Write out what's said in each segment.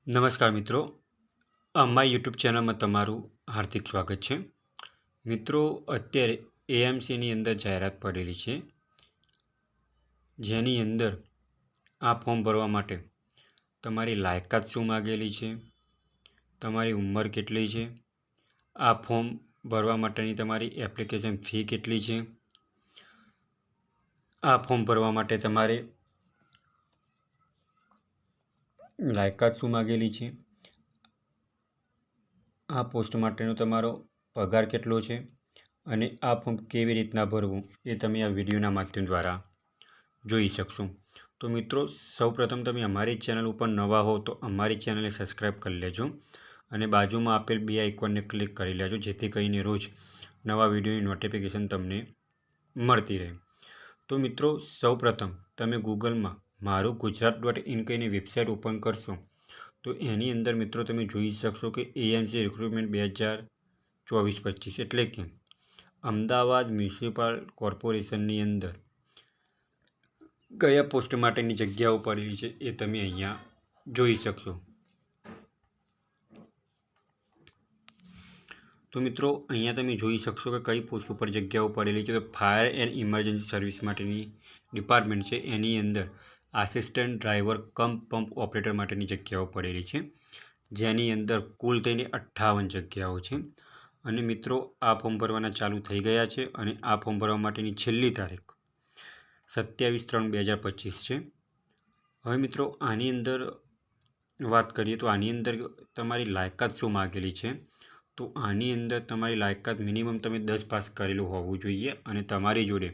નમસ્કાર મિત્રો, અમારી યુટ્યુબ ચેનલમાં તમારું હાર્દિક સ્વાગત છે. મિત્રો, અત્યારે એએમસીની અંદર જાહેરાત પડેલી છે, જેની અંદર આ ફોર્મ ભરવા માટે તમારી લાયકાત શું માગેલી છે, તમારી ઉંમર કેટલી છે, આ ફોર્મ ભરવા માટેની તમારી એપ્લિકેશન ફી કેટલી છે, આ ફોર્મ ભરવા માટે તમારે લાયકાત શું માગેલી છે, આ પોસ્ટ માટેનો તમારો પગાર કેટલો છે અને આ ફોર્મ કેવી રીતના ભરવું એ તમે આ વિડીયોના માધ્યમ દ્વારા જોઈ શકશો. તો મિત્રો, સૌપ્રથમ તમે અમારી ચેનલ ઉપર નવા હો તો અમારી ચેનલને સબસ્ક્રાઈબ કરી લેજો અને બાજુમાં આપેલ બે આઇકોનને ક્લિક કરી લેજો, જેથી કરીને રોજ નવા વિડીયોની નોટિફિકેશન તમને મળતી રહે. તો મિત્રો, સૌપ્રથમ તમે ગૂગલમાં marugujarat.in કહીને વેબસાઇટ ઓપન કરશો તો એની અંદર મિત્રો તમે જોઈ શકશો કે એએમસી રિક્રુટમેન્ટ 2024-25 એટલે કે અમદાવાદ મ્યુનિસિપલ કોર્પોરેશનની અંદર કયા પોસ્ટ માટેની જગ્યાઓ પડેલી છે એ તમે અહીંયા જોઈ શકશો. તો મિત્રો, અહીંયા તમે જોઈ શકશો કે કઈ પોસ્ટ ઉપર જગ્યાઓ પડેલી છે. તો ફાયર એન્ડ ઇમરજન્સી સર્વિસ માટેની ડિપાર્ટમેન્ટ છે, એની અંદર આસિસ્ટન્ટ ડ્રાઈવર કમ પંપ ઓપરેટર માટેની જગ્યાઓ પડેલી છે, જેની અંદર કુલ થઈને 58 જગ્યાઓ છે. અને મિત્રો, આ ફોર્મ ભરવાના ચાલુ થઈ ગયા છે અને આ ફોર્મ ભરવા માટેની છેલ્લી તારીખ 27/3/2025 છે. હવે મિત્રો, આની અંદર વાત કરીએ તો આની અંદર તમારી લાયકાત શું માગેલી છે. તો આની અંદર તમારી લાયકાત મિનિમમ તમે 10 પાસ કરેલું હોવું જોઈએ અને તમારી જોડે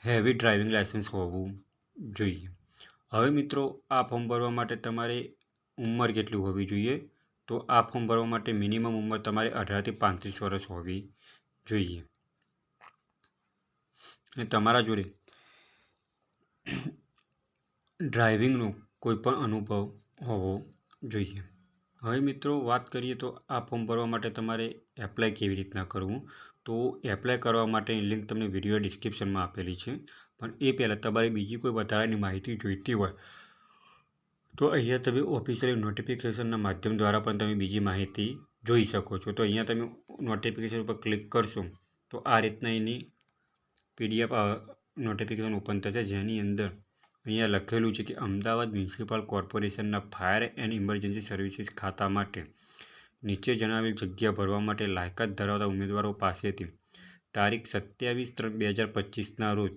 હેવી ડ્રાઇવિંગ લાઇસન્સ હોવું જોઈએ. હવે મિત્રો, આ ફોર્મ ભરવા માટે તમારે ઉંમર કેટલી હોવી જોઈએ. તો આ ફોર્મ ભરવા માટે મિનિમમ ઉંમર તમારે 18 થી 35 વર્ષ હોવી જોઈએ અને તમારા જોડે ડ્રાઇવિંગનો કોઈ પણ અનુભવ હોવો જોઈએ. હવે મિત્રો, વાત કરીએ તો આ ફોર્મ ભરવા માટે તમારે એપ્લાય કેવી રીતના કરવું. તો એપ્લાય કરવા માટેની લિંક તમને વિડીયો ડિસ્ક્રિપ્શનમાં આપેલી છે, પણ એ પહેલાં તમારે બીજી કોઈ વધારાની માહિતી જોઈતી હોય તો અહીંયા તમે ઓફિશિયલ નોટિફિકેશનના માધ્યમ દ્વારા પણ તમે બીજી માહિતી જોઈ શકો છો. તો અહીંયા તમે નોટિફિકેશન ઉપર ક્લિક કરશો તો આ રીતના એની પીડીએફ નોટિફિકેશન ઓપન થશે, જેની અંદર અહીંયા લખેલું છે કે અમદાવાદ મ્યુનિસિપલ કોર્પોરેશનના ફાયર એન્ડ ઇમરજન્સી સર્વિસીસ ખાતા માટે નીચે જણાવેલ જગ્યા ભરવા માટે લાયકાત ધરાવતા ઉમેદવારો પાસેથી તારીખ 27/3/2025ના રોજ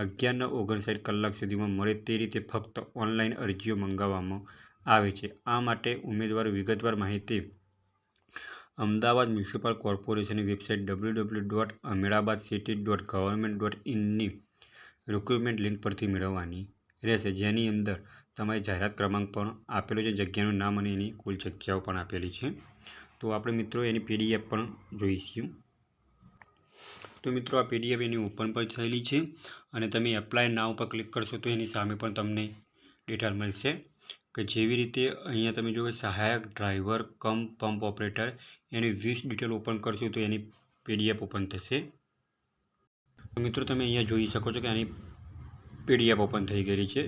11:59 કલાક સુધીમાં મળે તે રીતે ફક્ત ઓનલાઈન અરજીઓ મંગાવવામાં આવે છે. આ માટે ઉમેદવારો વિગતવાર માહિતી અમદાવાદ મ્યુનિસિપલ કોર્પોરેશનની વેબસાઇટ www.ahmedabadcity.government.in ની રિક્રુટમેન્ટ લિંક પરથી મેળવવાની રહેશે, જેની અંદર તમારી જાહેરાત ક્રમાંક પણ આપેલો છે, જગ્યાનું નામ અને એની કુલ જગ્યાઓ પણ આપેલી છે. તો આપણે મિત્રો એની પીડીએફ પણ જોઈશું. તો મિત્રો, આ પીડીએફ એની ઓપન પણ થયેલી છે અને તમે એપ્લાય નાવ ઉપર ક્લિક કરશો તો એની સામે પણ તમને ડિટેલ મળશે કે જેવી રીતે અહીંયા તમે જો સહાયક ડ્રાઈવર કમ પંપ ઓપરેટર એની 20 ડિટેલ ઓપન કરશો તો એની પીડીએફ ઓપન થશે. મિત્રો, તમે અહીંયા જોઈ શકો છો કે આની પીડીએફ ઓપન થઈ ગયેલી છે,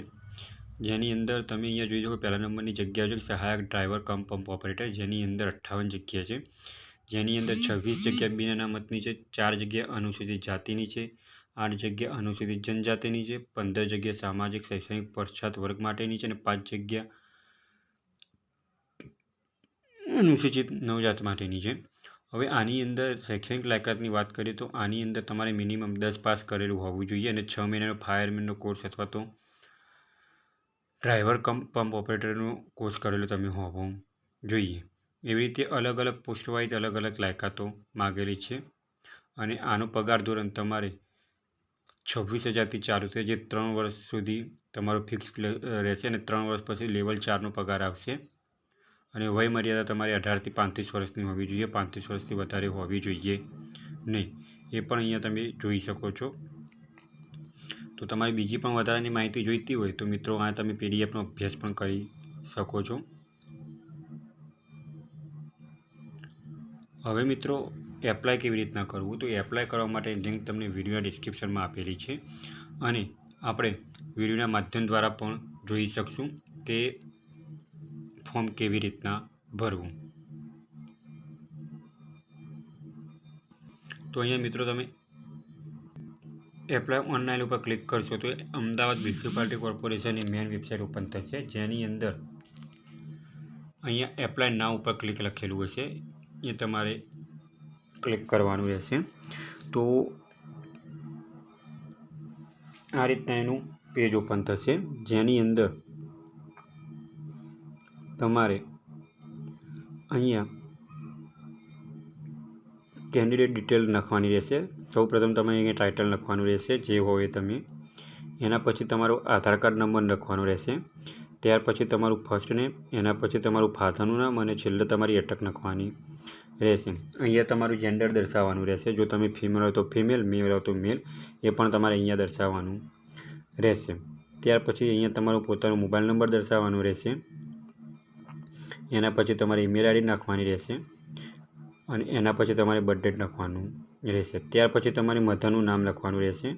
જેની અંદર તમે અહીંયા જોઈ શકો પહેલા નંબરની જગ્યા છે સહાયક ડ્રાઈવર કમ પંપ ઓપરેટર, જેની અંદર 58 જગ્યા છે, જેની અંદર 26 જગ્યા બિન અનામતની છે, 4 જગ્યા અનુસૂચિત જાતિની છે, 8 જગ્યા અનુસૂચિત જનજાતિની છે, 15 જગ્યા સામાજિક શૈક્ષણિક પછાત વર્ગ માટેની છે અને 5 જગ્યા અનુસૂચિત નવજાત માટેની છે. હવે આની અંદર શૈક્ષણિક લાયકાતની વાત કરીએ તો આની અંદર તમારે મિનિમમ 10 પાસ કરેલું હોવું જોઈએ અને 6 મહિનાનો ફાયરમેનનો કોર્સ અથવા તો ડ્રાઈવર કમ પંપ ઓપરેટરનો કોર્સ કરેલો તમે હોવો જોઈએ. એવી રીતે અલગ અલગ પોસ્ટ વાઇઝ અલગ અલગ લાયકાતો માગેલી છે અને આનો પગાર ધોરણ તમારે 26,000થી ચાલુ છે, જે 3 વર્ષ સુધી તમારો ફિક્સ રહેશે અને 3 વર્ષ પછી લેવલ 4નો પગાર આવશે. અને વય મર્યાદા તમારી 18 થી 35 વર્ષની હોવી જોઈએ, 35 વર્ષથી વધારે હોવી જોઈએ નહીં, એ પણ અહીંયા તમે જોઈ શકો છો. તો તમારી બીજી પણ વધારાની માહિતી જોઈતી હોય તો મિત્રો આ તમે પીડીએફનો અભ્યાસ પણ કરી શકો છો. હવે મિત્રો, એપ્લાય કેવી રીતના કરવું. તો એપ્લાય કરવા માટે લિંક તમને વિડીયોના ડિસ્ક્રિપ્શનમાં આપેલી છે અને આપણે વિડીયોના માધ્યમ દ્વારા પણ જોઈ શકશું કે ફોર્મ કેવી રીતના ભરવું. તો અહીંયા મિત્રો તમે એપ્લાય ઓનલાઈન ઉપર ક્લિક કરશો તો અમદાવાદ મ્યુનિસિપાલિટી કોર્પોરેશનની મેઇન વેબસાઇટ ઓપન થશે, જેની અંદર અહીંયા એપ્લાય નાવ ઉપર ક્લિક લખેલું હશે, એ તમારે ક્લિક કરવાનું રહેશે. તો આ રીતના એનું પેજ ઓપન થશે, જેની અંદર તમારે અહીંયા કેન્ડિડેટ ડિટેલ લખવાની રહેશે. સૌપ્રથમ તમે અહીંયા ટાઇટલ લખવાનું રહેશે, જે હોય તમે. એના પછી તમારો આધાર કાર્ડ નંબર લખવાનો રહેશે. ત્યાર પછી તમારું ફર્સ્ટ નેમ, એના પછી તમારું ફાધરનું નામ અને છેલ્લે તમારી અટક લખવાની રહેશે. અહીંયા તમારું જેન્ડર દર્શાવવાનું રહેશે. જો તમે ફિમેલ હોય તો ફિમેલ, મેલ હોય તો મેલ, એ પણ તમારે અહીંયા દર્શાવવાનું રહેશે. ત્યાર પછી અહીંયા તમારો પોતાનો મોબાઈલ નંબર દર્શાવવાનો રહેશે. એના પછી તમારે ઈમેલ આઈડી નાખવાની રહેશે અને એના પછી તમારે બર્થડેટ લખવાનું રહેશે. ત્યાર પછી તમારે મધરનું નામ લખવાનું રહેશે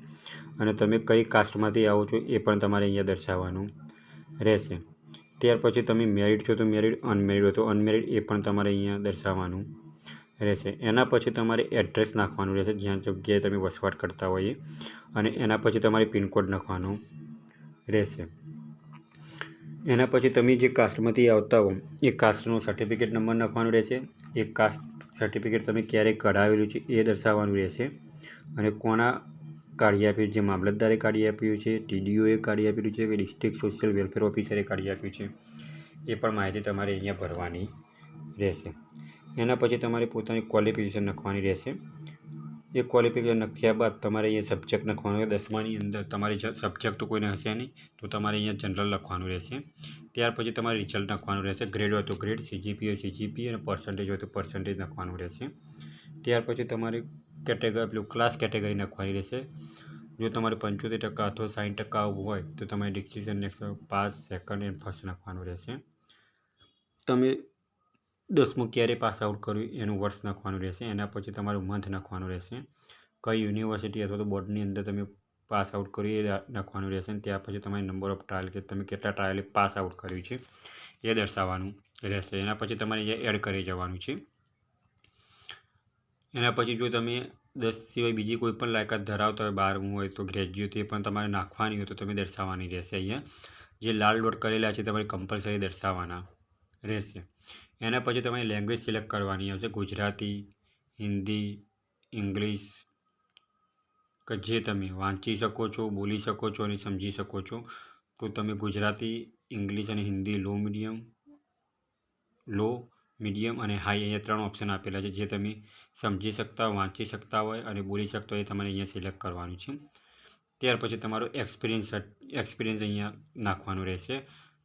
અને તમે કઈ કાસ્ટમાંથી આવો છો એ પણ તમારે અહીંયા દર્શાવવાનું રહેશે. ત્યાર પછી તમે મેરિડ છો તો મેરિડ, અનમેરિડ હોય તો અનમેરિડ, એ પણ તમારે અહીંયા દર્શાવવાનું રહેશે. એના પછી તમારે એડ્રેસ નાખવાનું રહેશે, જ્યાં જગ્યાએ તમે વસવાટ કરતા હોઈએ, અને એના પછી તમારે પિનકોડ નાખવાનો રહેશે. એના પછી તમે જે કાસ્ટમાંથી આવતા હો એ કાસ્ટનો સર્ટિફિકેટ નંબર નાખવાનો રહેશે. એ કાસ્ટ સર્ટિફિકેટ તમે ક્યારે કઢાવેલું છે એ દર્શાવવાનું રહેશે અને કોના કાઢી આપ્યું છે, મામલતદારે કાઢી આપ્યું છે, TDOએ કાઢી આપેલું છે કે ડિસ્ટ્રિક્ટ સોશિયલ વેલફેર ઓફિસરે કાઢી આપ્યું છે, એ પણ માહિતી તમારે અહીંયા ભરવાની રહેશે. એના પછી તમારે પોતાની ક્વોલિફિકેશન લખવાની રહેશે. એ ક્વોલિફિકેશન લખ્યા બાદ તમારે અહીંયા સબ્જેક્ટ લખવાનું છે. 10માની અંદર તમારે સબ્જેક્ટ તો કોઈને હશે નહીં, તો તમારે અહીંયા જનરલ લખવાનું રહેશે. ત્યાર પછી તમારે રિઝલ્ટ નાખવાનું રહેશે. ગ્રેડ હોય તો ગ્રેડ, CGPA હોય CGPA અને પર્સન્ટેજ હોય તો પર્સન્ટેજ નાખવાનું રહેશે. ત્યાર પછી તમારે પેલું ક્લાસ કેટેગરી નાખવાની રહેશે. જો તમારે 75% અથવા 60% આવવું હોય તો તમારે distinction pass, second and first નાખવાનું રહેશે. તમે 10મું ક્યારે પાસ આઉટ કર્યું એનું વર્ષ નાખવાનું રહેશે. એના પછી તમારું મંથ નાખવાનું રહેશે. કઈ યુનિવર્સિટી અથવા તો બોર્ડની અંદર તમે પાસ આઉટ કર્યું એ નાખવાનું રહેશે. ત્યાર પછી તમારે નંબર ઓફ ટ્રાયલ, કે તમે કેટલા ટ્રાયલે પાસ આઉટ કર્યું છે એ દર્શાવવાનું રહેશે. એના પછી તમારે અહીંયા એડ કરી જવાનું છે. એના પછી જો તમે 10 સિવાય બીજી કોઈ પણ લાયકાત ધરાવતા હોય, 12મું હોય તો ગ્રેજ્યુએટ, એ પણ તમારે નાખવાની હોય તો તમે દર્શાવવાની રહેશે. અહીંયા જે લાલ ડોટ કરેલા છે તમારે કમ્પલસરી દર્શાવવાના રહેશે. એના પછી તમારે લેંગ્વેજ સિલેક્ટ કરવાની આવશે. ગુજરાતી, હિન્દી, ઇંગ્લિશ, કે જે તમે વાંચી શકો છો, બોલી શકો છો અને સમજી શકો છો. તો તમે ગુજરાતી, ઇંગ્લિશ અને હિન્દી લો, મીડિયમ અને હાઈ, અહીંયા 3 ઓપ્શન આપેલા છે. જે તમે સમજી શકતા હોય, વાંચી શકતા હોય અને બોલી શકતા હોય એ તમારે અહીંયા સિલેક્ટ કરવાનું છે. ત્યાર પછી તમારો એક્સપિરિયન્સ અહીંયા નાખવાનું રહેશે.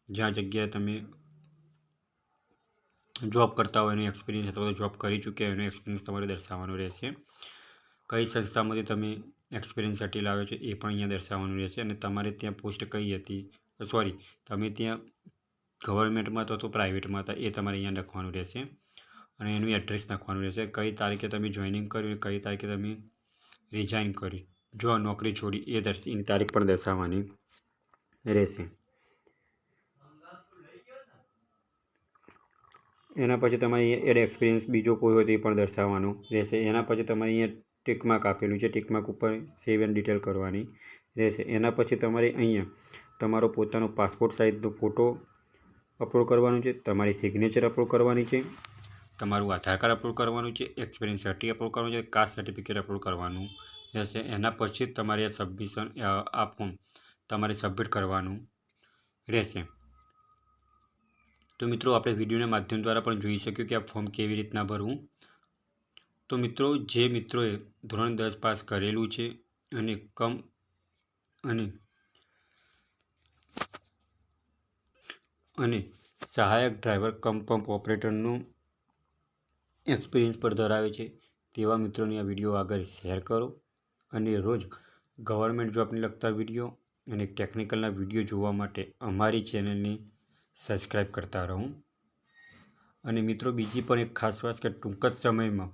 જ્યાં જગ્યાએ તમે જોબ કરતા હોય એનો એક્સપિરિયન્સ અથવા તો જોબ કરી ચૂક્યા એનો એક્સપિરિયન્સ તમારે દર્શાવવાનો રહેશે. કઈ સંસ્થામાંથી તમે એક્સપિરિયન્સ સર્ટી લાવ્યો છે એ પણ અહીંયા દર્શાવવાનું રહેશે. અને તમારે ત્યાં પોસ્ટ કઈ હતી, તમે ત્યાં ગવર્મેન્ટમાં અથવા તો પ્રાઇવેટમાં હતા એ તમારે અહીંયા લખવાનું રહેશે. અને એનું એડ્રેસ નાખવાનું રહેશે. કઈ તારીખે તમે જોઈનિંગ કર્યું, કઈ તારીખે તમે રિઝાઇન કર્યું, જો નોકરી છોડી એની તારીખ પણ દર્શાવવાની રહેશે. એના પછી તમારે એડ એક્સપિરિયન્સ બીજો કોઈ હોય તો એ પણ દર્શાવવાનું રહેશે. એના પછી તમારે અહીંયા ટિકમાર્ક આપેલું છે, ટિકમાર્ક ઉપર સેવ એન્ડ ડિટેલ કરવાની રહેશે. એના પછી તમારે અહીંયા તમારો પોતાનો પાસપોર્ટ સાઇઝનો ફોટો અપલોડ કરવાનું છે, તમારી સિગ્નેચર અપલોડ કરવાની છે, તમારું આધાર કાર્ડ અપલોડ કરવાનું છે, એક્સપિરિયન્સ સર્ટી અપલોડ કરવાનું છે, કાસ્ટ સર્ટિફિકેટ અપલોડ કરવાનું રહેશે. એના પછી તમારે આ ફોર્મ તમારે સબમિટ કરવાનું રહેશે. તો મિત્રો આપણે વિડીયોના માધ્યમ દ્વારા પણ જોઈ શક્યું કે આ ફોર્મ કેવી રીતના ભરવું. તો મિત્રો જે મિત્રોએ ધોરણ 10 પાસ કરેલું છે અને સહાયક ડ્રાઈવર પંપ ઓપરેટરનો એક્સપિરિયન્સ પર ધરાવે છે તેવા મિત્રોને આ વિડીયો આગળ શેર કરો. અને રોજ ગવર્મેન્ટ જોબને લગતા વિડીયો અને ટેકનિકલના વિડીયો જોવા માટે અમારી ચેનલને સબસ્ક્રાઈબ કરતા રહો. અને મિત્રો બીજી પણ એક ખાસ વાત કે ટૂંક જ સમયમાં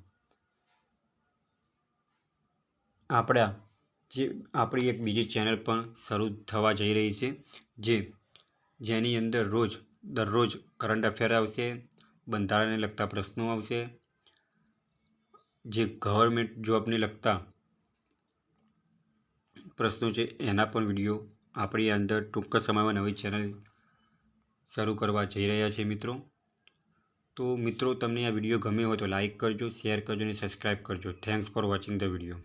આપણી એક બીજી ચેનલ પણ શરૂ થવા જઈ રહી છે, જેની અંદર રોજ દરરોજ કરંટ અફેર આવશે, બંધારણને લગતા પ્રશ્નો આવશે, જે ગવર્મેન્ટ જોબને લગતા પ્રશ્નો છે એના પણ વિડીયો આપણી અંદર ટૂંક જ સમયમાં નવી ચેનલ શરૂ કરવા જઈ રહ્યા છે મિત્રો. તો મિત્રો તમને આ વિડીયો ગમ્યો હોય તો લાઈક કરજો, શેર કરજો અને સબસ્ક્રાઈબ કરજો. Thanks for watching the video.